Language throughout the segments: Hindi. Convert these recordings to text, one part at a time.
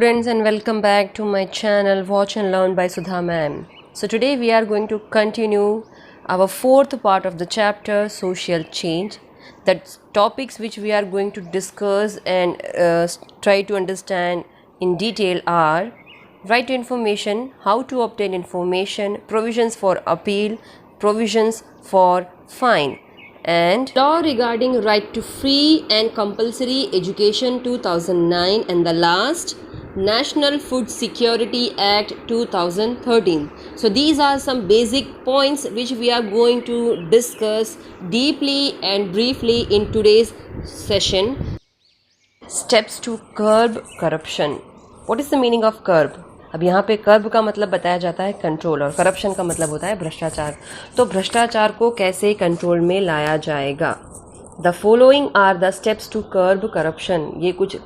students, and welcome back to my channel Watch and Learn by Sudha Ma'am. So today we are going to continue our fourth part of the chapter Social Change. The topics which we are going to discuss and try to understand in detail are right to information, how to obtain information, provisions for appeal, provisions for fine, and law regarding right to free and compulsory education 2009, and the last National Food Security Act 2013. So these are some basic points which we are going to discuss deeply and briefly in today's session. Steps to curb corruption. What is the meaning of curb? अब यहाँ पे कर्ब का मतलब बताया जाता है कंट्रोल और करप्शन का मतलब होता है भ्रष्टाचार. तो भ्रष्टाचार को कैसे कंट्रोल में लाया जाएगा? The following are the steps to curb corruption. ये कुछ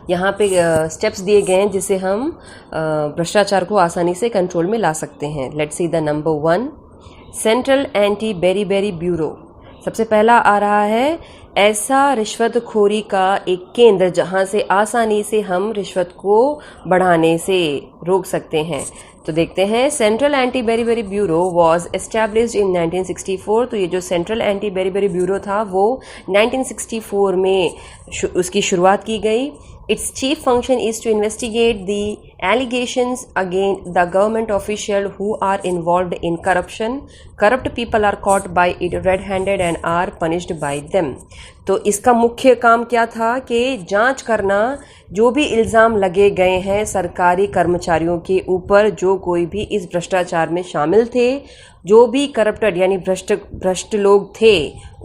यहाँ पे स्टेप्स दिए गए हैं जिससे हम भ्रष्टाचार को आसानी से कंट्रोल में ला सकते हैं. Let's see the number 1, central anti beriberi bureau. सबसे पहला आ रहा है ऐसा रिश्वतखोरी का एक केंद्र जहां से आसानी से हम रिश्वत को बढ़ाने से रोक सकते हैं. तो देखते हैं. Central anti beriberi bureau was established in 1964. तो ये जो सेंट्रल एंटी बेरीबेरी ब्यूरो था वो 1964 में उसकी शुरुआत की गई. Its chief function is to investigate the allegations against the government official who are involved in corruption. Corrupt people are caught by it red-handed and are punished by them. तो इसका मुख्य काम क्या था कि जांच करना जो भी इल्ज़ाम लगे गए हैं सरकारी कर्मचारियों के ऊपर, जो कोई भी इस भ्रष्टाचार में शामिल थे, जो भी करप्टेड यानी भ्रष्ट लोग थे,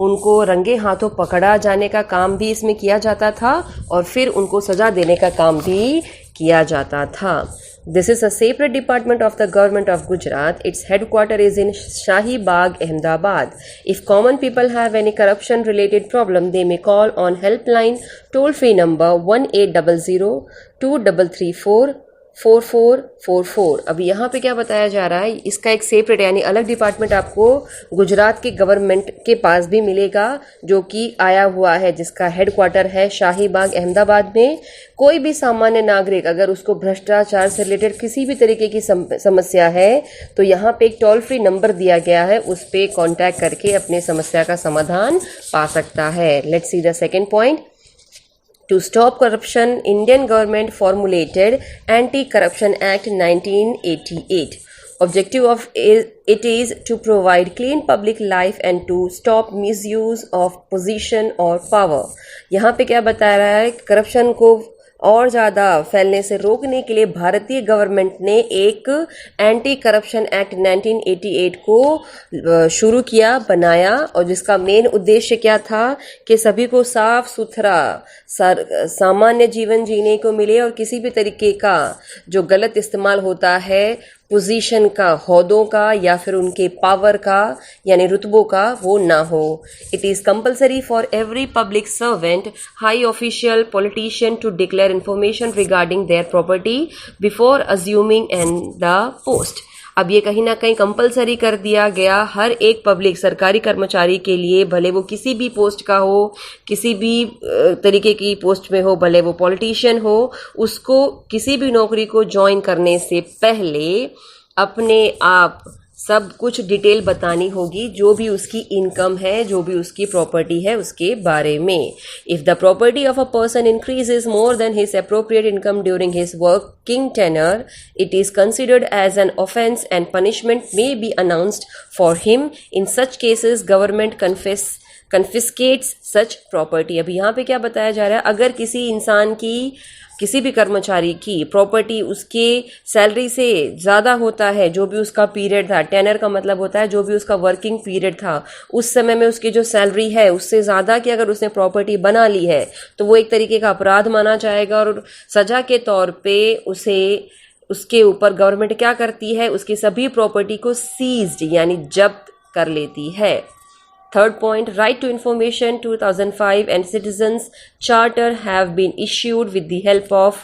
उनको रंगे हाथों पकड़ा जाने का काम भी इसमें किया जाता था और फिर उनको सजा देने का काम भी किया जाता था. This is a separate department of the government of Gujarat. Its headquarter is in Shahi Bagh, Ahmedabad. If common people have any corruption related problem, they may call on helpline toll free number 1800 2334 4444. अभी यहाँ पे क्या बताया जा रहा है, इसका एक सेपरेट यानी अलग डिपार्टमेंट आपको गुजरात के गवर्नमेंट के पास भी मिलेगा जो कि आया हुआ है, जिसका हेडक्वार्टर है शाही बाग अहमदाबाद में. कोई भी सामान्य नागरिक अगर उसको भ्रष्टाचार से रिलेटेड किसी भी तरीके की समस्या है तो यहाँ पे एक टोल फ्री नंबर दिया गया है, उस पे कांटेक्ट करके अपने समस्या का समाधान पा सकता है. Let's see the second point. To stop corruption, Indian government formulated Anti-Corruption Act 1988. Objective of it is to provide clean public life and to stop misuse of position or power. यहाँ पे क्या बता रहा है, करप्शन को और ज़्यादा फैलने से रोकने के लिए भारतीय गवर्नमेंट ने एक एंटी करप्शन एक्ट 1988 को शुरू किया, बनाया, और जिसका मेन उद्देश्य क्या था कि सभी को साफ सुथरा सामान्य जीवन जीने को मिले और किसी भी तरीके का जो गलत इस्तेमाल होता है पोजीशन का, होदों का या फिर उनके पावर का यानी रुतबों का, वो ना हो. It is compulsory for every public servant, high official, politician to declare information regarding their property before assuming and the post. अब ये कहीं ना कहीं कंपलसरी कर दिया गया हर एक पब्लिक सरकारी कर्मचारी के लिए, भले वो किसी भी पोस्ट का हो, किसी भी तरीके की पोस्ट में हो, भले वो पॉलिटिशियन हो, उसको किसी भी नौकरी को ज्वाइन करने से पहले अपने आप सब कुछ डिटेल बतानी होगी, जो भी उसकी इनकम है, जो भी उसकी प्रॉपर्टी है, उसके बारे में. If the property of a person increases more than his appropriate income during his working tenure, it is considered as an offence and punishment may be announced for him. In such cases government confiscates such property. अभी यहाँ पे क्या बताया जा रहा है, अगर किसी इंसान की, किसी भी कर्मचारी की प्रॉपर्टी उसके सैलरी से ज़्यादा होता है, जो भी उसका पीरियड था, टेनर का मतलब होता है जो भी उसका वर्किंग पीरियड था, उस समय में उसकी जो सैलरी है उससे ज़्यादा की अगर उसने प्रॉपर्टी बना ली है तो वो एक तरीके का अपराध माना जाएगा और सज़ा के तौर पे उसे, उसके ऊपर गवर्नमेंट क्या करती है, उसकी सभी प्रॉपर्टी को सीज्ड यानी जब्त कर लेती है. Third point, right to information 2005 and citizens charter have been issued with the help of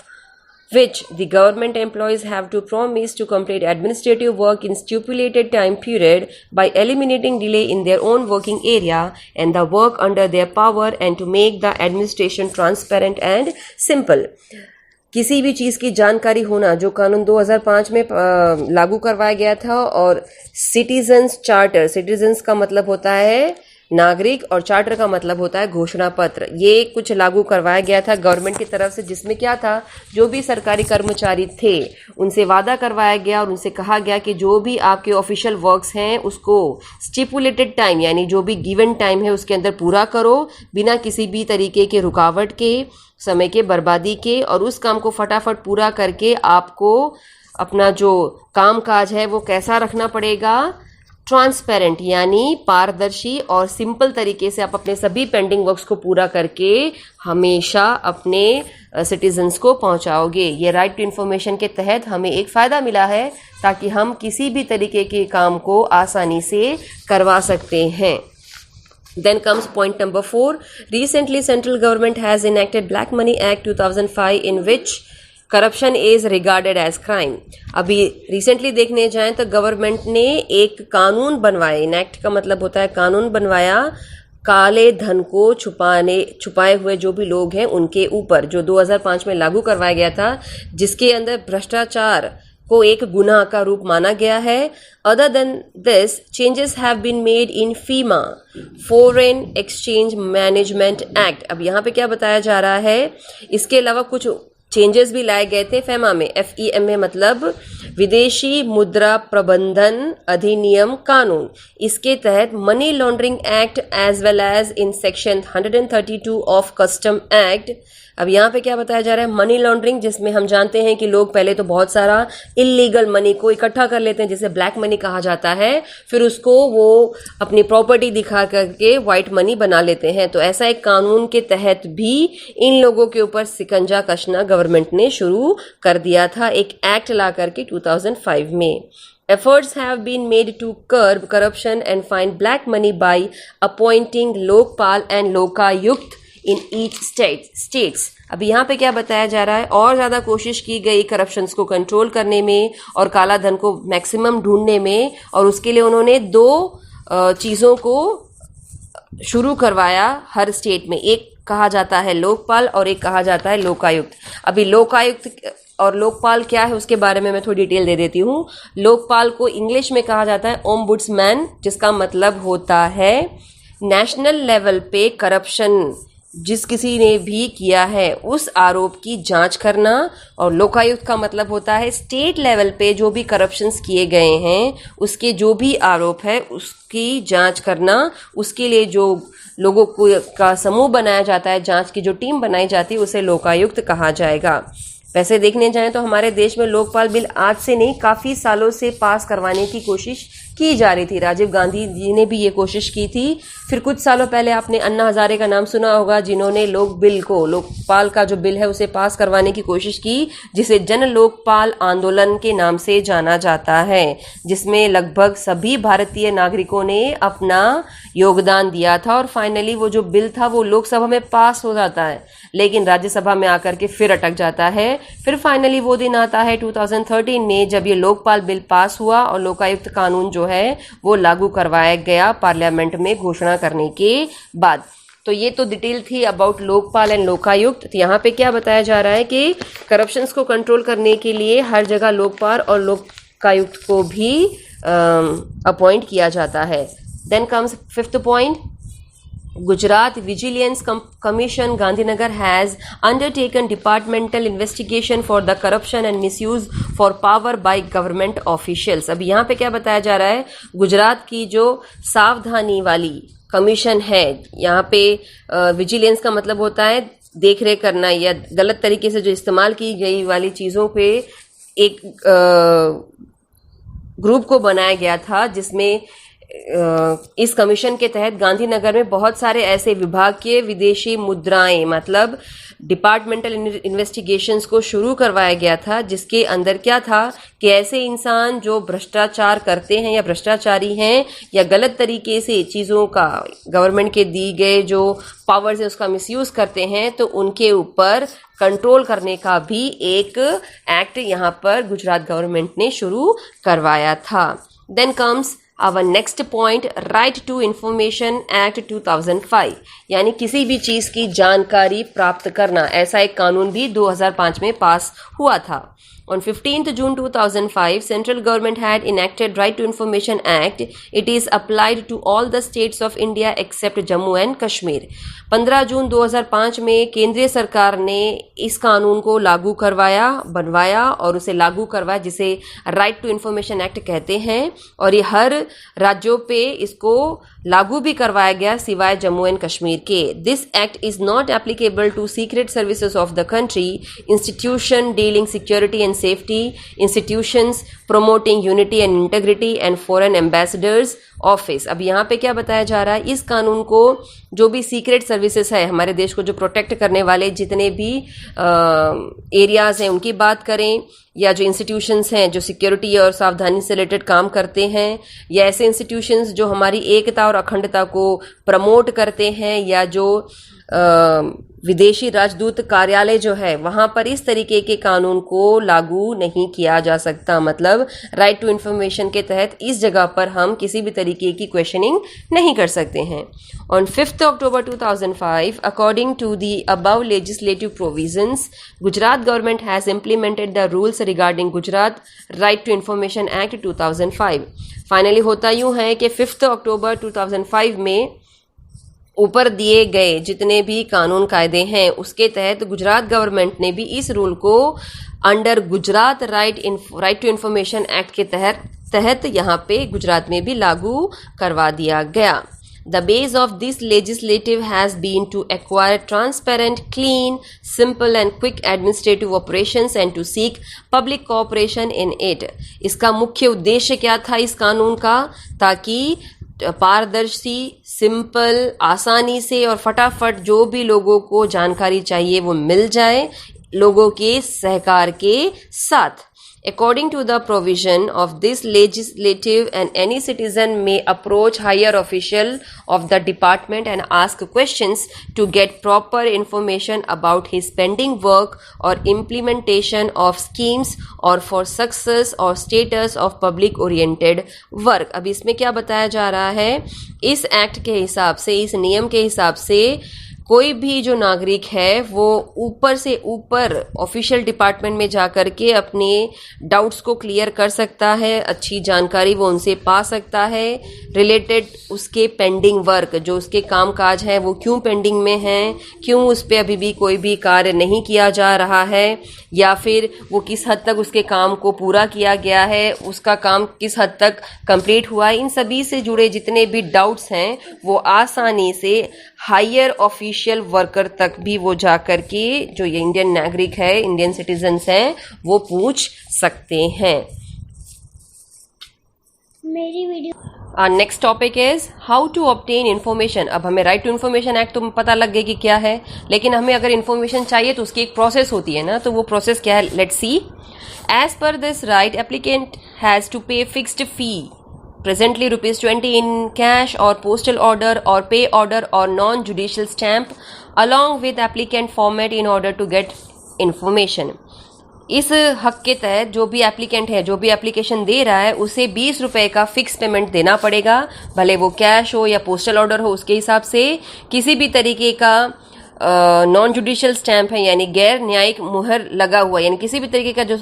which the government employees have to promise to complete administrative work in stipulated time period by eliminating delay in their own working area and the work under their power and to make the administration transparent and simple. किसी भी चीज़ की जानकारी होना, जो कानून 2005 में लागू करवाया गया था। और सिटीजन्स चार्टर, सिटीजन्स का मतलब होता है नागरिक और चार्टर का मतलब होता है घोषणा पत्र, ये कुछ लागू करवाया गया था गवर्नमेंट की तरफ से, जिसमें क्या था, जो भी सरकारी कर्मचारी थे उनसे वादा करवाया गया और उनसे कहा गया कि जो भी आपके ऑफिशियल वर्क्स हैं उसको स्टिपुलेटेड टाइम यानी जो भी गिवन टाइम है उसके अंदर पूरा करो, बिना किसी भी तरीके के रुकावट के, समय के बर्बादी के, और उस काम को फटाफट पूरा करके आपको अपना जो काम काज है वो कैसा रखना पड़ेगा, ट्रांसपेरेंट यानी पारदर्शी और सिंपल तरीके से आप अपने सभी पेंडिंग वर्क्स को पूरा करके हमेशा अपने सिटीजन्स को पहुंचाओगे। ये राइट टू इन्फॉर्मेशन के तहत हमें एक फ़ायदा मिला है ताकि हम किसी भी तरीके के काम को आसानी से करवा सकते हैं। Then comes point number 4. Recently, central government has enacted Black Money Act 2005 in which corruption is regarded as crime. अभी रिसेंटली देखने जाएं तो गवर्नमेंट ने एक कानून बनवाया, इनएक्ट का मतलब होता है कानून बनवाया, काले धन को छुपाए हुए जो भी लोग हैं उनके ऊपर, जो 2005 में लागू करवाया गया था, जिसके अंदर भ्रष्टाचार को एक गुनाह का रूप माना गया है। Other than this, changes have been made in FEMA, foreign exchange management act. अब यहाँ पे क्या बताया जा रहा है, इसके अलावा कुछ चेंजेस भी लाए गए थे फेमा में, FEMA मतलब विदेशी मुद्रा प्रबंधन अधिनियम कानून। इसके तहत money laundering act as well as in section 132 of custom act. अब यहाँ पे क्या बताया जा रहा है, मनी लॉन्ड्रिंग, जिसमें हम जानते हैं कि लोग पहले तो बहुत सारा इलीगल मनी को इकट्ठा कर लेते हैं, जिसे ब्लैक मनी कहा जाता है, फिर उसको वो अपनी प्रॉपर्टी दिखा करके व्हाइट मनी बना लेते हैं। तो ऐसा एक कानून के तहत भी इन लोगों के ऊपर सिकंजा कसना गवर्नमेंट ने शुरू कर दिया था, एक एक्ट ला करके 2005 में। Efforts have been made to curb corruption and find black money by appointing Lokpal and Lokayukt in each states। अभी यहाँ पे क्या बताया जा रहा है, और ज़्यादा कोशिश की गई करप्शंस को कंट्रोल करने में और काला धन को मैक्सिमम ढूंढने में, और उसके लिए उन्होंने 2 चीज़ों को शुरू करवाया हर स्टेट में। एक कहा जाता है लोकपाल और एक कहा जाता है लोकायुक्त। अभी लोकायुक्त और लोकपाल क्या है उसके बारे में मैं थोड़ी डिटेल दे देती हूँ। लोकपाल को इंग्लिश में कहा जाता है ओम्बुड्समैन, जिसका मतलब होता है नेशनल लेवल पे करप्शन जिस किसी ने भी किया है उस आरोप की जांच करना, और लोकायुक्त का मतलब होता है स्टेट लेवल पे जो भी करप्शंस किए गए हैं उसके जो भी आरोप है उसकी जांच करना। उसके लिए जो लोगों को का समूह बनाया जाता है, जांच की जो टीम बनाई जाती है, उसे लोकायुक्त कहा जाएगा। वैसे देखने जाएं तो हमारे देश में लोकपाल बिल आज से नहीं काफ़ी सालों से पास करवाने की कोशिश की जा रही थी। राजीव गांधी जी ने भी ये कोशिश की थी। फिर कुछ सालों पहले आपने अन्ना हजारे का नाम सुना होगा, जिन्होंने लोकपाल का जो बिल है उसे पास करवाने की कोशिश की, जिसे जन लोकपाल आंदोलन के नाम से जाना जाता है, जिसमें लगभग सभी भारतीय नागरिकों ने अपना योगदान दिया था। और फाइनली वो जो बिल था वो लोकसभा में पास हो जाता है, लेकिन राज्यसभा में आकर के फिर अटक जाता है। फिर फाइनली वो दिन आता है 2013 में, जब ये लोकपाल बिल पास हुआ और लोकायुक्त कानून जो है वो लागू करवाया गया पार्लियामेंट में घोषणा करने के बाद। तो ये तो डिटेल थी अबाउट लोकपाल एंड लोकायुक्त। तो यहाँ पे क्या बताया जा रहा है कि करप्शंस को कंट्रोल करने के लिए हर जगह लोकपाल और लोकायुक्त को भी अपॉइंट किया जाता है। Then comes 5th point, Gujarat Vigilance Commission Gandhinagar has undertaken departmental investigation for the corruption and misuse for power by government officials। अब यहाँ पे क्या बताया जा रहा है, गुजरात की जो सावधानी वाली कमीशन है, यहाँ पे विजिलेंस का मतलब होता है देख रेख करना या गलत तरीके से जो इस्तेमाल की गई वाली चीज़ों पे एक ग्रुप को बनाया गया था, जिसमें इस कमीशन के तहत गांधीनगर में बहुत सारे ऐसे विभागीय विदेशी मुद्राएं मतलब डिपार्टमेंटल इन्वेस्टिगेशंस को शुरू करवाया गया था, जिसके अंदर क्या था कि ऐसे इंसान जो भ्रष्टाचार करते हैं या भ्रष्टाचारी हैं या गलत तरीके से चीज़ों का गवर्नमेंट के दी गए जो पावर्स है उसका मिसयूज करते हैं, तो उनके ऊपर कंट्रोल करने का भी एक एक्ट यहाँ पर गुजरात गवर्नमेंट ने शुरू करवाया था। Then comes our next point, right to information act 2005, यानी किसी भी चीज़ की जानकारी प्राप्त करना, ऐसा एक कानून भी 2005 में पास हुआ था। On 15th June 2005, central government had enacted Right to Information Act. It is applied to all the states of India except Jammu and Kashmir. 15 जून 2005 में केंद्रीय सरकार ने इस कानून को लागू करवाया, बनवाया और उसे लागू करवाया, जिसे राइट टू इंफॉर्मेशन एक्ट कहते हैं, और ये हर राज्यों पे इसको लागू भी करवाया गया सिवाय जम्मू एंड कश्मीर के। This act is not applicable to secret services of the country, institution dealing security and safety, institutions promoting unity and integrity and foreign ambassadors office. अब यहाँ पे क्या बताया जा रहा है, इस कानून को जो भी सीक्रेट सर्विसेज है, हमारे देश को जो प्रोटेक्ट करने वाले जितने भी एरियाज हैं उनकी बात करें, या जो इंस्टीट्यूशंस हैं जो सिक्योरिटी और सावधानी से रिलेटेड काम करते हैं, या ऐसे इंस्टीट्यूशंस जो हमारी एकता और अखंडता को प्रमोट करते हैं, या जो विदेशी राजदूत कार्यालय जो है वहां पर इस तरीके के कानून को लागू नहीं किया जा सकता। मतलब राइट टू इंफॉर्मेशन के तहत इस जगह पर हम किसी भी तरीके की क्वेश्चनिंग नहीं कर सकते हैं। On 5 October 2005, according to the above legislative provisions, Gujarat government has implemented the rules regarding Gujarat right to information act 2005। Finally होता यूं है कि 5 अक्टूबर 2005 में ऊपर दिए गए जितने भी कानून कायदे हैं उसके तहत गुजरात गवर्नमेंट ने भी इस रूल को under Gujarat right to information act के तहत यहाँ पे गुजरात में भी लागू करवा दिया गया। The base of this legislative has been to acquire transparent, clean, simple and quick administrative operations and to seek public cooperation in it. इसका मुख्य उद्देश्य क्या था इस कानून का, ताकि पारदर्शी, सिंपल, आसानी से और फटाफट जो भी लोगों को जानकारी चाहिए वो मिल जाए, लोगों के सहकार के साथ। According to the provision of this legislative, and any citizen may approach higher official of the department and ask questions to get proper information about his pending work or implementation of schemes or for success or status of public oriented work। अब इसमें क्या बताया जा रहा है, इस एक्ट के हिसाब से, इस नियम के हिसाब से कोई भी जो नागरिक है वो ऊपर से ऊपर ऑफिशियल डिपार्टमेंट में जाकर के अपने डाउट्स को क्लियर कर सकता है, अच्छी जानकारी वो उनसे पा सकता है रिलेटेड उसके पेंडिंग वर्क, जो उसके काम काज है वो क्यों पेंडिंग में हैं, क्यों उस पर अभी भी कोई भी कार्य नहीं किया जा रहा है, या फिर वो किस हद तक उसके काम को पूरा किया गया है, उसका काम किस हद तक कंप्लीट हुआ है। इन सभी से जुड़े जितने भी डाउट्स हैं वो आसानी से हायर ऑफिशियल वर्कर तक भी वो जाकर के, जो ये इंडियन नागरिक है, इंडियन सिटीजन्स हैं, वो पूछ सकते हैं। मेरी video next topic is how to obtain information. अब हमें राइट टू इन्फॉर्मेशन एक्ट तो पता लग गया कि क्या है, लेकिन हमें अगर इन्फॉर्मेशन चाहिए तो उसकी एक प्रोसेस होती है ना, तो वो प्रोसेस क्या है, let's see. As per this right, applicant has to pay fixed fee, presently ₹20 in cash or postal order or pay order or non-judicial stamp along with applicant format in order to get information। इस हक के तहत जो भी एप्लीकेंट है, जो भी एप्लीकेशन दे रहा है, उसे ₹20 का फिक्स पेमेंट देना पड़ेगा, भले वो कैश हो या पोस्टल ऑर्डर हो, उसके हिसाब से। किसी भी तरीके का नॉन जुडिशियल स्टैंप है, यानी गैर न्यायिक मुहर लगा हुआ, यानी किसी भी तरीके का जो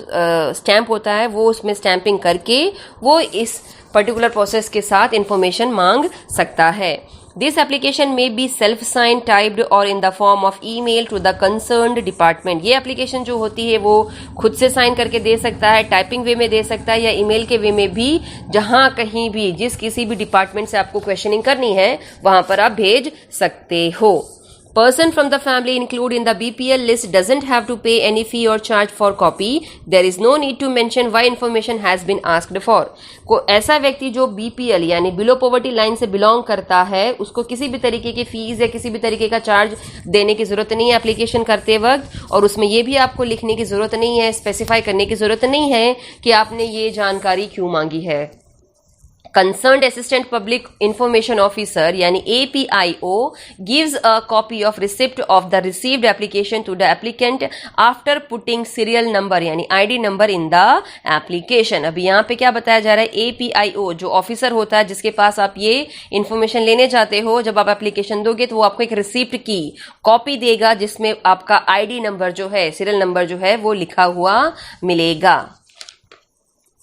स्टैंप होता है वो उसमें स्टैंपिंग करके वो इस पर्टिकुलर प्रोसेस के साथ इंफॉर्मेशन मांग सकता है। दिस एप्लीकेशन में बी सेल्फ साइन, टाइप्ड और in the form of email to the concerned department. ये एप्लीकेशन जो होती है वो खुद से साइन करके दे सकता है, टाइपिंग वे में दे सकता है, या ईमेल के वे में भी, जहां कहीं भी जिस किसी भी डिपार्टमेंट से आपको क्वेश्चनिंग करनी है वहां पर आप भेज सकते हो। Person from the family included in the BPL list doesn't have to pay any fee or charge for copy. There is no need to mention why information has been asked for. को ऐसा व्यक्ति जो BPL यानी बिलो पॉवर्टी लाइन से बिलोंग करता है, उसको किसी भी तरीके की फीस या किसी भी तरीके का चार्ज देने की जरूरत नहीं है एप्लीकेशन करते वक्त, और उसमें ये भी आपको लिखने की जरूरत नहीं है, स्पेसिफाई करने की जरूरत नहीं है कि आपने ये जानकारी क्यों मांगी है। Concerned Assistant Public Information Officer यानी APIO gives a copy of receipt of the received application to the applicant after putting serial number यानी ID number in the application। अभी यहाँ पे क्या बताया जा रहा है, APIO जो ऑफिसर होता है जिसके पास आप ये इंफॉर्मेशन लेने जाते हो, जब आप एप्लीकेशन दोगे तो वो आपको एक रिसिप्ट की कॉपी देगा जिसमें आपका ID नंबर जो है, सीरियल नंबर जो है वो लिखा हुआ मिलेगा।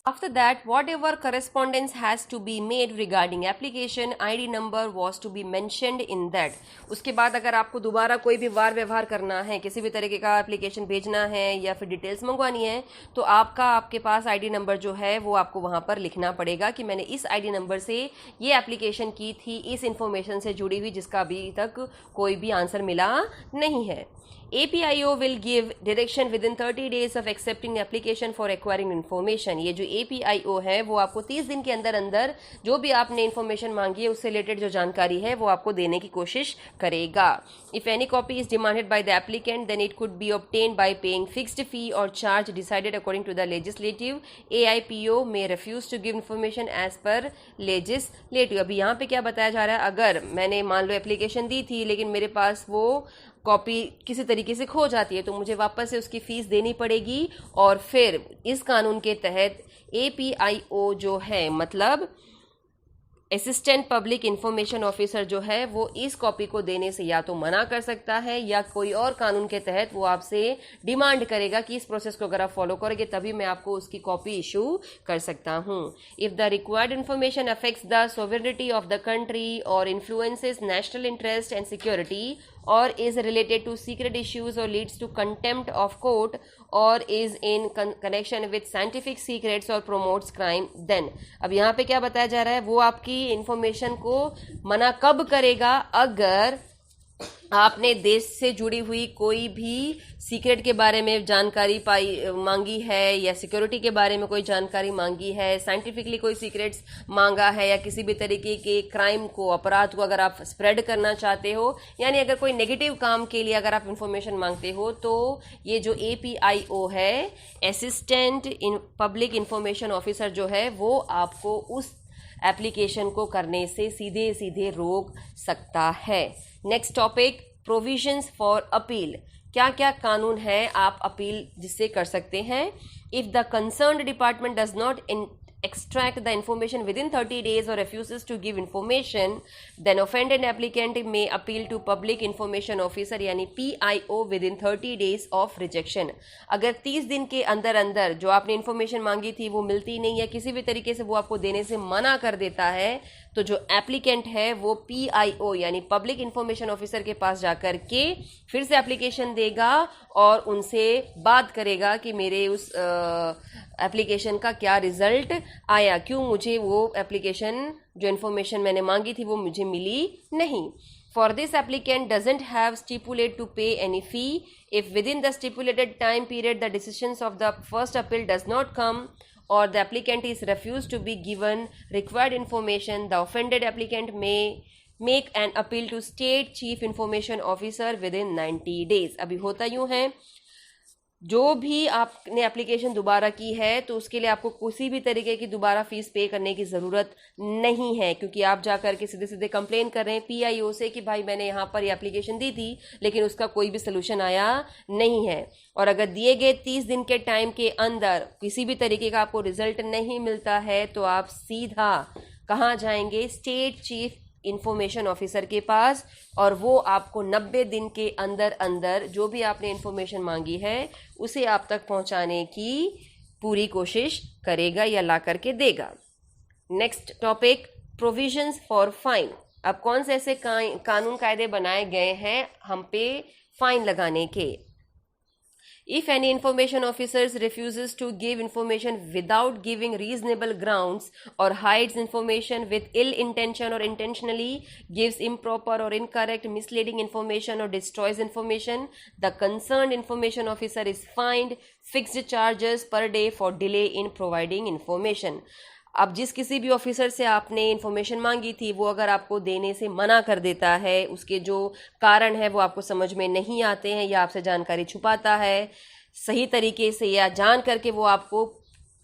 After that, whatever correspondence has to be made regarding application, ID number was to be mentioned in that। उसके बाद अगर आपको दोबारा कोई भी वार व्यवहार करना है, किसी भी तरीके का एप्लीकेशन भेजना है या फिर डिटेल्स मंगवानी है, तो आपके पास ID नंबर जो है वो आपको वहाँ पर लिखना पड़ेगा कि मैंने इस ID नंबर से ये एप्लीकेशन की थी, इस इंफॉर्मेशन से जुड़ी हुई, जिसका अभी तक कोई भी आंसर मिला नहीं है। APIO will give direction within 30 days of accepting application for acquiring information। ये जो APIO है वो आपको 30 दिन के अंदर अंदर जो भी आपने इन्फॉर्मेशन मांगी है उससे रिलेटेड जो जानकारी है वो आपको देने की कोशिश करेगा। If any copy is demanded by the applicant, then it could be obtained by paying fixed fee or charge decided according to the legislative। AIPO may refuse to give information as per legislative। अभी यहाँ पे क्या बताया जा रहा है, अगर मैंने मान लो एप्लीकेशन दी थी लेकिन मेरे पास वो कॉपी किसी तरीके से खो जाती है तो मुझे वापस से उसकी फीस देनी पड़ेगी, और फिर इस कानून के तहत APIO जो है मतलब असिस्टेंट पब्लिक इंफॉर्मेशन ऑफिसर जो है वो इस कॉपी को देने से या तो मना कर सकता है या कोई और कानून के तहत वो आपसे डिमांड करेगा कि इस प्रोसेस को अगर आप फॉलो करोगे तभी मैं आपको उसकी कॉपी इशू कर सकता हूँ। If the required information affects the sovereignty of the country और influences national interest and security or is related to secret issues or leads to contempt of court or is in connection with scientific secrets or promotes crime, then। अब यहाँ पे क्या बताया जा रहा है, वो आपकी इंफॉर्मेशन को मना कब करेगा, अगर आपने देश से जुड़ी हुई कोई भी सीक्रेट के बारे में जानकारी मांगी है या सिक्योरिटी के बारे में कोई जानकारी मांगी है, साइंटिफिकली कोई सीक्रेट्स मांगा है, या किसी भी तरीके के क्राइम को, अपराध को अगर आप स्प्रेड करना चाहते हो, यानी अगर कोई नेगेटिव काम के लिए अगर आप इंफॉर्मेशन मांगते हो, तो ये जो APIO है, असिस्टेंट पब्लिक इंफॉर्मेशन ऑफिसर जो है वो आपको उस एप्लीकेशन को करने से सीधे सीधे रोक सकता है। Next topic, provisions for appeal. क्या क्या कानून है आप अपील जिससे कर सकते हैं। If the concerned department does not extract the information within 30 days or refuses to give information, then offended applicant may appeal to public information officer यानी PIO within 30 days of rejection। अगर 30 दिन के अंदर अंदर जो आपने इंफॉर्मेशन मांगी थी वो मिलती नहीं है, किसी भी तरीके से वो आपको देने से मना कर देता है, तो जो एप्लीकेंट है वो PIO यानी पब्लिक इंफॉर्मेशन ऑफिसर के पास जाकर के फिर से एप्लीकेशन देगा और उनसे बात करेगा कि मेरे उस एप्लीकेशन का क्या रिजल्ट आया, क्यों मुझे वो एप्लीकेशन जो इन्फॉर्मेशन मैंने मांगी थी वो मुझे मिली नहीं। For this applicant doesn't have stipulate to pay any fee if within the stipulated time period the decisions of the first appeal does not come or the applicant is refused to be given required information, the offended applicant may make an appeal to state chief information officer within 90 days। अभी होता यूं है, जो भी आपने एप्लीकेशन दोबारा की है तो उसके लिए आपको किसी भी तरीके की दोबारा फीस पे करने की ज़रूरत नहीं है, क्योंकि आप जाकर के सीधे सीधे कंप्लेन कर रहे हैं PIO से कि भाई मैंने यहाँ पर ये एप्लीकेशन दी थी लेकिन उसका कोई भी सोल्यूशन आया नहीं है। और अगर दिए गए 30 दिन के टाइम के अंदर किसी भी तरीके का आपको रिजल्ट नहीं मिलता है तो आप सीधा कहाँ जाएंगे, स्टेट चीफ इंफॉर्मेशन ऑफिसर के पास, और वो आपको 90 दिन के अंदर अंदर जो भी आपने इंफॉर्मेशन मांगी है उसे आप तक पहुंचाने की पूरी कोशिश करेगा या ला करके देगा। Next topic, provisions for fine. अब कौन से ऐसे कानून कायदे बनाए गए हैं हम पे फाइन लगाने के। If any information officer refuses to give information without giving reasonable grounds or hides information with ill intention or intentionally gives improper or incorrect, misleading information or destroys information, the concerned information officer is fined fixed charges per day for delay in providing information। अब जिस किसी भी ऑफिसर से आपने इन्फॉर्मेशन मांगी थी वो अगर आपको देने से मना कर देता है, उसके जो कारण है वो आपको समझ में नहीं आते हैं या आपसे जानकारी छुपाता है सही तरीके से, या जान करके वो आपको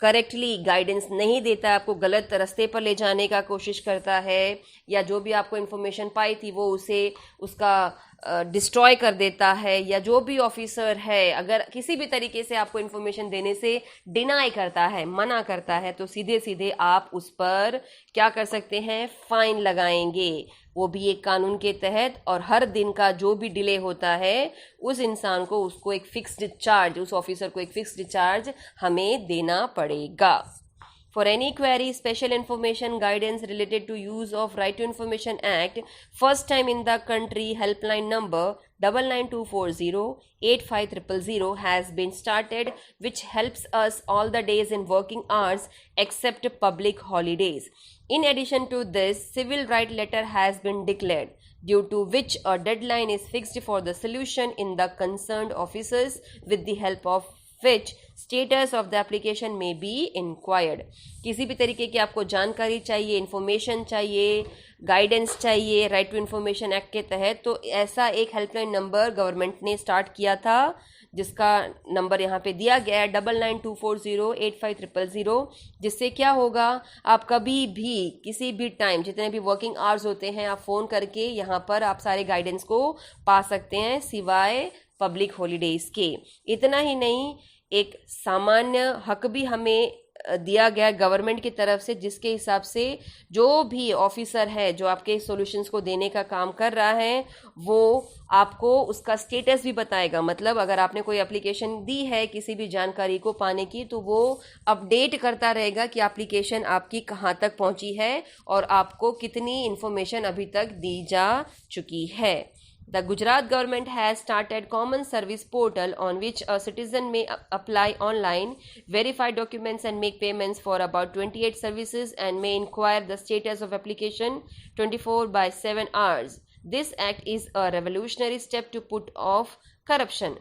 करेक्टली गाइडेंस नहीं देता, आपको गलत रास्ते पर ले जाने का कोशिश करता है, या जो भी आपको इन्फॉर्मेशन पाई थी वो उसे उसका डिस्ट्रॉय कर देता है, या जो भी ऑफिसर है अगर किसी भी तरीके से आपको इन्फॉर्मेशन देने से डिनाई करता है, मना करता है, तो सीधे सीधे आप उस पर क्या कर सकते हैं, फाइन लगाएंगे, वो भी एक कानून के तहत। और हर दिन का जो भी डिले होता है उस इंसान को उसको एक फिक्स्ड चार्ज, उस ऑफिसर को एक फिक्स्ड चार्ज हमें देना पड़ेगा। For any query, special information, guidance related to use of Right to Information Act, first time in the country, helpline number 9924085000 has been started, which helps us all the days in working hours except public holidays. In addition to this, civil right letter has been declared, due to which a deadline is fixed for the solution in the concerned offices, with the help of which status of the application may be inquired. किसी भी तरीके की आपको जानकारी चाहिए, इन्फॉर्मेशन चाहिए, गाइडेंस चाहिए राइट टू इन्फॉर्मेशन एक्ट के तहत, तो ऐसा एक हेल्पलाइन नंबर गवर्नमेंट ने स्टार्ट किया था, जिसका नंबर यहाँ पे दिया गया है 9924085000, जिससे क्या होगा, आप कभी भी किसी भी टाइम जितने भी वर्किंग आवर्स होते हैं आप फ़ोन करके यहाँ पर आप सारे गाइडेंस को पा सकते हैं, सिवाय पब्लिक हॉलीडेज के। इतना ही नहीं, एक सामान्य हक भी हमें दिया गया गवर्नमेंट की तरफ से, जिसके हिसाब से जो भी ऑफिसर है जो आपके सॉल्यूशंस को देने का काम कर रहा है वो आपको उसका स्टेटस भी बताएगा। मतलब अगर आपने कोई एप्लीकेशन दी है किसी भी जानकारी को पाने की, तो वो अपडेट करता रहेगा कि एप्लीकेशन आपकी कहाँ तक पहुँची है और आपको कितनी इन्फॉर्मेशन अभी तक दी जा चुकी है। The Gujarat government has started common service portal on which a citizen may apply online, verify documents and make payments for about 28 services, and may inquire the status of application 24/7 hours. This act is a revolutionary step to put off corruption.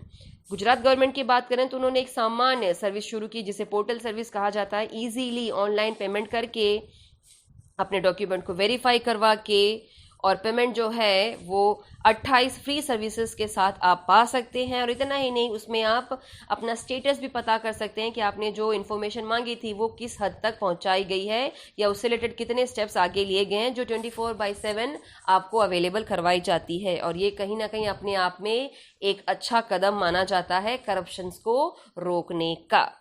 Gujarat government की बात करें तो उन्होंने एक सामान्य सर्विस शुरू की जिसे पोर्टल सर्विस कहा जाता है। इजीली ऑनलाइन पेमेंट करके अपने डॉक्यूमेंट को वेरीफाई करवा के और पेमेंट जो है वो 28 फ्री सर्विसेज के साथ आप पा सकते हैं। और इतना ही नहीं, उसमें आप अपना स्टेटस भी पता कर सकते हैं कि आपने जो इन्फॉर्मेशन मांगी थी वो किस हद तक पहुंचाई गई है या उससे रिलेटेड कितने स्टेप्स आगे लिए गए हैं, जो 24/7 आपको अवेलेबल करवाई जाती है। और ये कहीं ना कहीं अपने आप में एक अच्छा कदम माना जाता है करप्शंस को रोकने का।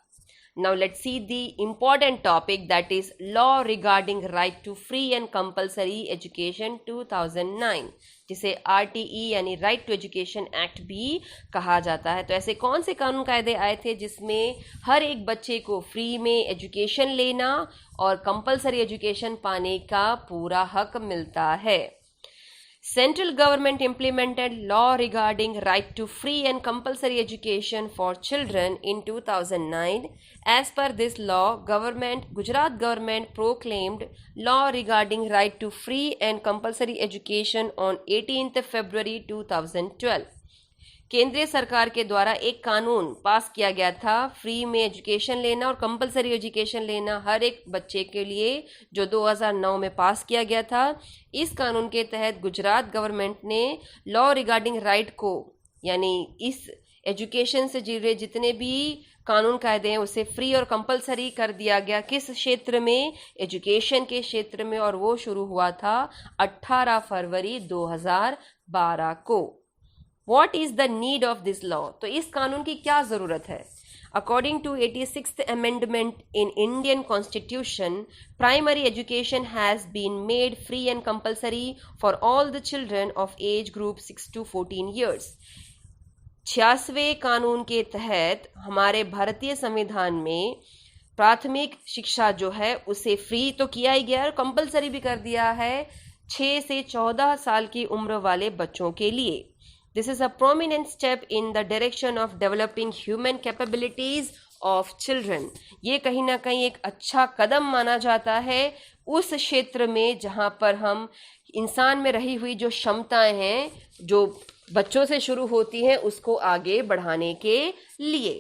Now let's see the important topic, that is law regarding right to free and compulsory education 2009, जिसे RTE यानी राइट टू एजुकेशन एक्ट भी कहा जाता है। तो ऐसे कौन से कानून कायदे आए थे जिसमें हर एक बच्चे को फ्री में एजुकेशन लेना और कंपलसरी एजुकेशन पाने का पूरा हक मिलता है। Central government implemented law regarding right to free and compulsory education for children in 2009. As per this law, Gujarat government proclaimed law regarding right to free and compulsory education on 18th February 2012. केंद्रीय सरकार के द्वारा एक कानून पास किया गया था फ्री में एजुकेशन लेना और कंपलसरी एजुकेशन लेना हर एक बच्चे के लिए, जो 2009 में पास किया गया था। इस कानून के तहत गुजरात गवर्नमेंट ने लॉ रिगार्डिंग राइट को, यानी इस एजुकेशन से जुड़े जितने भी कानून कायदे हैं उसे फ्री और कंपलसरी कर दिया गया। किस क्षेत्र में? एजुकेशन के क्षेत्र में, और वो शुरू हुआ था 18 फरवरी 2012 को। What is the need of this law? तो इस कानून की क्या ज़रूरत है? According to 86th Amendment in Indian Constitution, primary education has been made free and compulsory for all the children of age group 6 to 14 years. 86वें कानून के तहत हमारे भारतीय संविधान में प्राथमिक शिक्षा जो है उसे फ्री तो किया ही गया और कंपलसरी भी कर दिया है 6 से 14 साल की उम्र वाले बच्चों के लिए। This is a prominent step in the direction of developing human capabilities of children. ये कहीं ना कहीं एक अच्छा कदम माना जाता है उस क्षेत्र में जहाँ पर हम इंसान में रही हुई जो क्षमताएं हैं जो बच्चों से शुरू होती हैं उसको आगे बढ़ाने के लिए।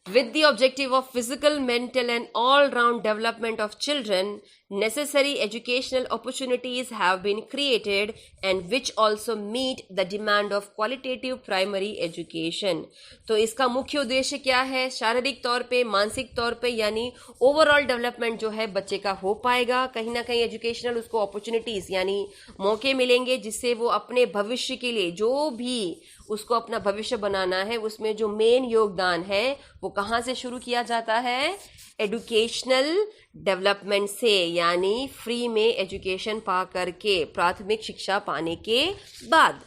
With the objective of physical, mental, and all-round development of children, necessary educational opportunities have been created and which also meet the demand of qualitative primary education. तो इसका मुख्य उद्देश्य क्या है? शारीरिक तौर पे, मानसिक तौर पे, यानी ओवरऑल डेवलपमेंट जो है बच्चे का हो पाएगा. कहीं ना कहीं एजुकेशनल उसको अपॉर्चुनिटीज यानी मौके मिलेंगे जिससे वो अपने भविष्य के लिए जो भी उसको अपना भविष्य बनाना है उसमें जो मेन योगदान है वो कहाँ से शुरू किया जाता है? एजुकेशनल डेवलपमेंट से, यानी फ्री में एजुकेशन पा करके, प्राथमिक शिक्षा पाने के बाद.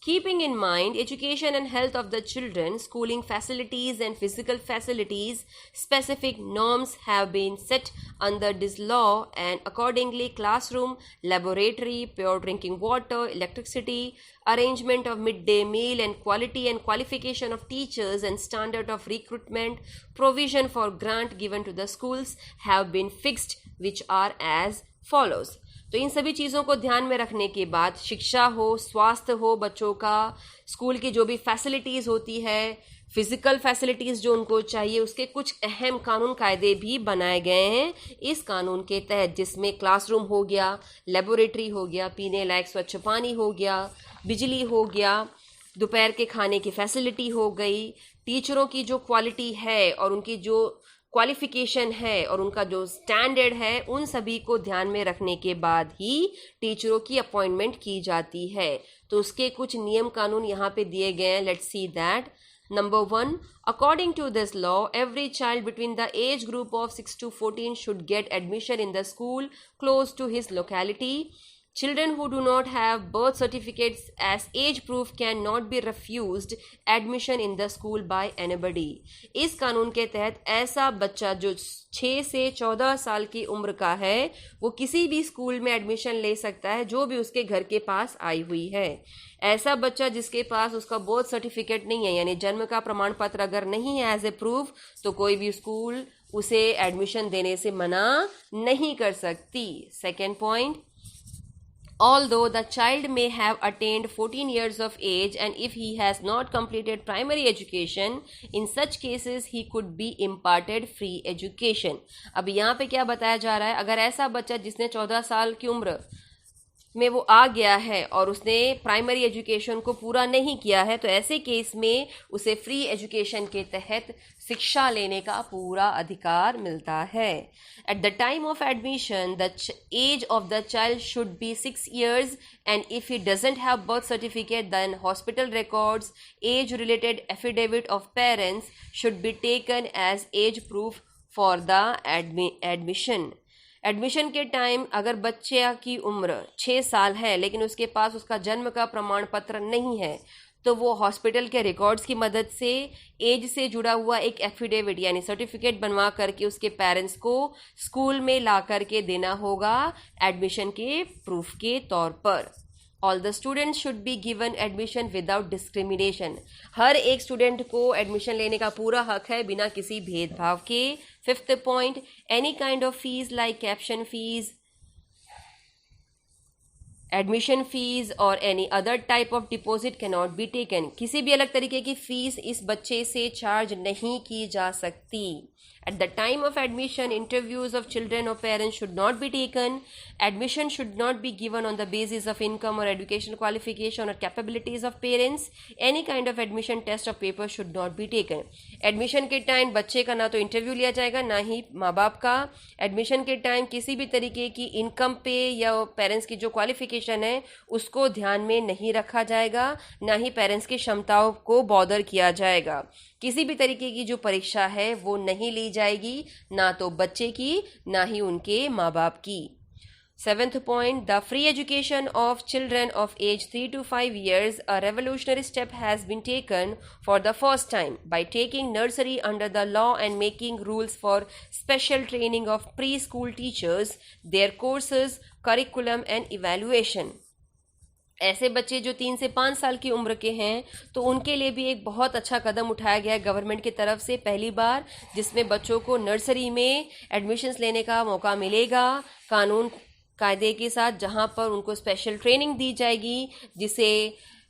Keeping in mind education and health of the children, schooling facilities and physical facilities, specific norms have been set under this law and accordingly classroom, laboratory, pure drinking water, electricity, arrangement of midday meal and quality and qualification of teachers and standard of recruitment, provision for grant given to the schools have been fixed, which are as follows. तो इन सभी चीज़ों को ध्यान में रखने के बाद शिक्षा हो, स्वास्थ्य हो बच्चों का, स्कूल की जो भी फैसिलिटीज़ होती है, फिजिकल फैसिलिटीज़ जो उनको चाहिए, उसके कुछ अहम कानून कायदे भी बनाए गए हैं इस कानून के तहत, जिसमें क्लासरूम हो गया, लेबोरेटरी हो गया, पीने लायक स्वच्छ पानी हो गया, बिजली हो गया, दोपहर के खाने की फैसिलिटी हो गई, टीचरों की जो क्वालिटी है और उनकी जो क्वालिफिकेशन है और उनका जो स्टैंडर्ड है, उन सभी को ध्यान में रखने के बाद ही टीचरों की अपॉइंटमेंट की जाती है. तो उसके कुछ नियम कानून यहाँ पे दिए गए हैं. Let's see that. Number 1, according to this law, every child between the age group of 6 to 14 should get admission in the school close to his locality. Children who do not have birth certificates as age proof cannot be refused admission in the school by anybody. इस कानून के तहत ऐसा बच्चा जो 6 से 14 साल की उम्र का है वो किसी भी स्कूल में एडमिशन ले सकता है जो भी उसके घर के पास आई हुई है. ऐसा बच्चा जिसके पास उसका बर्थ सर्टिफिकेट नहीं है यानी जन्म का प्रमाण पत्र अगर नहीं है एज ए प्रूफ, तो कोई भी स्कूल उसे एडमिशन देने से मना नहीं कर सकती. Second point, although the child may have attained 14 years of age and if he has not completed primary education, in such cases he could be imparted free education. अब यहाँ पे क्या बताया जा रहा है? अगर ऐसा बच्चा जिसने 14 साल की उम्र में वो आ गया है और उसने प्राइमरी एजुकेशन को पूरा नहीं किया है, तो ऐसे केस में उसे फ्री एजुकेशन के तहत शिक्षा लेने का पूरा अधिकार मिलता है. At the time of admission the age of the child should be 6 years and if he doesn't have birth certificate then hospital records, age related affidavit of parents should be taken as age proof for the admission. Admission के टाइम अगर बच्चे की उम्र 6 साल है लेकिन उसके पास उसका जन्म का प्रमाण पत्र नहीं है, तो वो हॉस्पिटल के रिकॉर्ड्स की मदद से एज से जुड़ा हुआ एक एफिडेविट यानी सर्टिफिकेट बनवा करके उसके पेरेंट्स को स्कूल में ला करके देना होगा एडमिशन के प्रूफ के तौर पर. All the students should be given admission without discrimination. हर एक स्टूडेंट को एडमिशन लेने का पूरा हक है बिना किसी भेदभाव के. Fifth point, any kind of fees like caption fees, admission fees और any other type of deposit can not be taken. किसी भी अलग तरीके की फीस इस बच्चे से चार्ज नहीं की जा सकती. At the time of admission, interviews of children or parents should not be taken. Admission should not be given on the basis of income or educational qualification or capabilities of parents. Any kind of admission test or paper should not be taken. Admission के टाइम बच्चे का ना तो इंटरव्यू लिया जाएगा ना ही माँ बाप का. एडमिशन के टाइम किसी भी तरीके की इनकम पे या पेरेंट्स की जो क्वालिफिकेशन है उसको ध्यान में नहीं रखा जाएगा, ना ही पेरेंट्स की क्षमताओं को बॉदर किया जाएगा. किसी भी तरीके की जो परीक्षा है वो नहीं ली जाएगी, ना तो बच्चे की ना ही उनके माँ बाप की. Seventh point, the free education of children of age 3 to 5 years, a revolutionary step has been taken for the first time by taking nursery under the law and making rules for special training of preschool teachers, their courses, curriculum and evaluation. ऐसे बच्चे जो 3 से 5 साल की उम्र के हैं तो उनके लिए भी एक बहुत अच्छा कदम उठाया गया है गवर्नमेंट की तरफ से पहली बार, जिसमें बच्चों को नर्सरी में एडमिशन्स लेने का मौका मिलेगा कानून कायदे के साथ, जहां पर उनको स्पेशल ट्रेनिंग दी जाएगी जिसे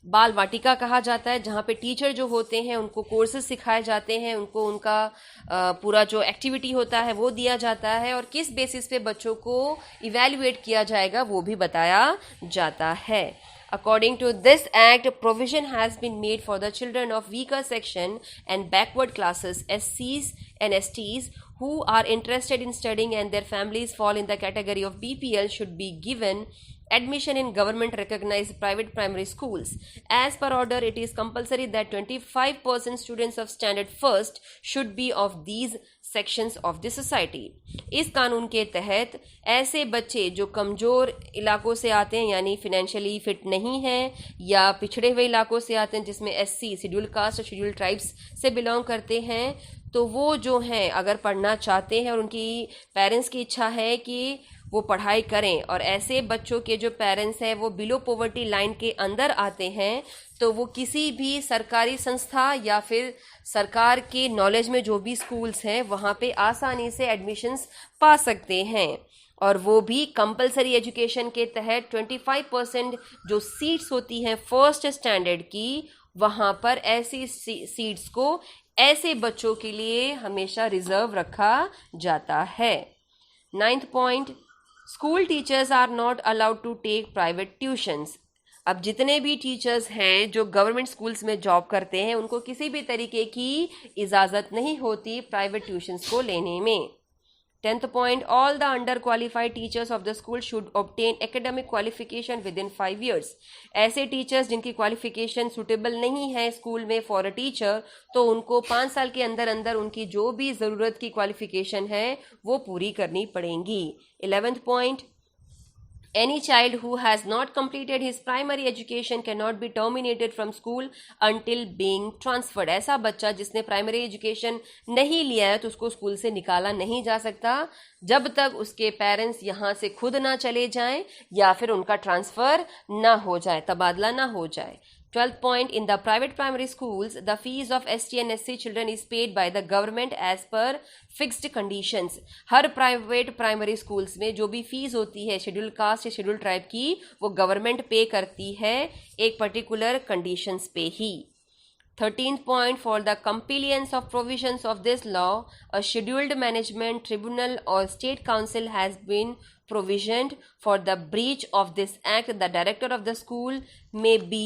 बाल वाटिका कहा जाता है, जहाँ पे टीचर जो होते हैं उनको कोर्सेज सिखाए जाते हैं, उनको उनका पूरा जो एक्टिविटी होता है वो दिया जाता है, और किस बेसिस पे बच्चों को इवैल्यूएट किया जाएगा वो भी बताया जाता है. According to this act, provision has been made for the children of weaker section and backward classes, SCs and STs, who are interested in studying and their families fall in the category of BPL should be given admission in government recognized private primary schools. As per order, it is compulsory that 25% students of standard first should be of these sections of the society. इस कानून के तहत ऐसे बच्चे जो कमज़ोर इलाकों से आते हैं, यानी फिनेंशियली फिट नहीं हैं, या पिछड़े हुए इलाकों से आते हैं जिसमें SC शेड्यूल कास्ट और शेड्यूल ट्राइब्स से बिलोंग करते हैं, तो वो जो हैं अगर पढ़ना चाहते हैं और उनकी पेरेंट्स की इच्छा है कि वो पढ़ाई करें, और ऐसे बच्चों के जो पेरेंट्स हैं वो बिलो पॉवर्टी लाइन के अंदर आते हैं, तो वो किसी भी सरकारी संस्था या फिर सरकार के नॉलेज में जो भी स्कूल्स हैं वहाँ पे आसानी से एडमिशन्स पा सकते हैं. और वो भी कंपलसरी एजुकेशन के तहत 25% जो सीट्स होती हैं फर्स्ट स्टैंडर्ड की, वहाँ पर ऐसी सीट्स को ऐसे बच्चों के लिए हमेशा रिजर्व रखा जाता है. 9th point, school teachers are not allowed to take private tuitions. अब जितने भी टीचर्स हैं जो गवर्नमेंट स्कूल्स में जॉब करते हैं उनको किसी भी तरीके की इजाज़त नहीं होती प्राइवेट ट्यूशंस को लेने में. 10th point, all the underqualified teachers of the school should obtain academic qualification within 5 years. ऐसे टीचर्स जिनकी क्वालिफिकेशन सुटेबल नहीं है स्कूल में फॉर अ टीचर, तो उनको 5 साल के अंदर अंदर उनकी जो भी ज़रूरत की क्वालिफिकेशन है वो पूरी करनी पड़ेंगी. 11th point, any child who has not completed his primary education cannot be terminated from school until being transferred. ऐसा बच्चा जिसने प्राइमरी एजुकेशन नहीं लिया है तो उसको स्कूल से निकाला नहीं जा सकता जब तक उसके पेरेंट्स यहाँ से खुद ना चले जाएं या फिर उनका ट्रांसफ़र ना हो जाए, तबादला ना हो जाए. 12th point, in the private primary schools, the fees of ST and SC children is paid by the government as per fixed conditions. Her private primary schools में जो भी फीस होती है शेड्यूल कास्ट या शेड्यूल ट्राइब की, वो गवर्नमेंट पे करती है एक पर्टिकुलर कंडीशंस पे ही. 13th point, for the compliance of provisions of this law, a scheduled management tribunal or state council has been provisioned. For the breach of this act, the director of the school may be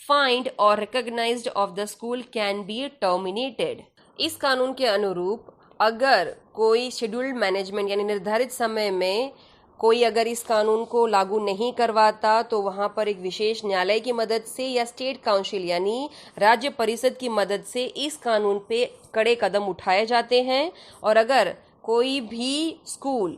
fined or recognized of the school can be terminated. इस कानून के अनुरूप अगर कोई शेड्यूल्ड मैनेजमेंट यानी निर्धारित समय में कोई अगर इस कानून को लागू नहीं करवाता, तो वहाँ पर एक विशेष न्यायालय की मदद से या स्टेट काउंसिल यानी राज्य परिषद की मदद से इस कानून पे कड़े कदम उठाए जाते हैं. और अगर कोई भी स्कूल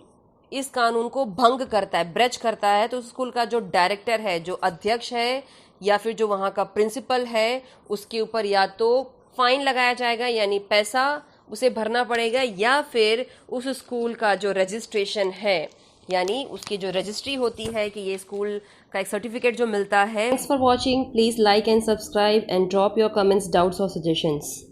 इस कानून को भंग करता है, ब्रेच करता है, तो उस स्कूल का जो डायरेक्टर है, जो अध्यक्ष है या फिर जो वहाँ का प्रिंसिपल है, उसके ऊपर या तो फाइन लगाया जाएगा यानी पैसा उसे भरना पड़ेगा, या फिर उस स्कूल का जो रजिस्ट्रेशन है यानी उसकी जो रजिस्ट्री होती है कि ये स्कूल का एक सर्टिफिकेट जो मिलता है. Thanks for watching. Please like and subscribe and drop your comments, doubts और सजेशंस.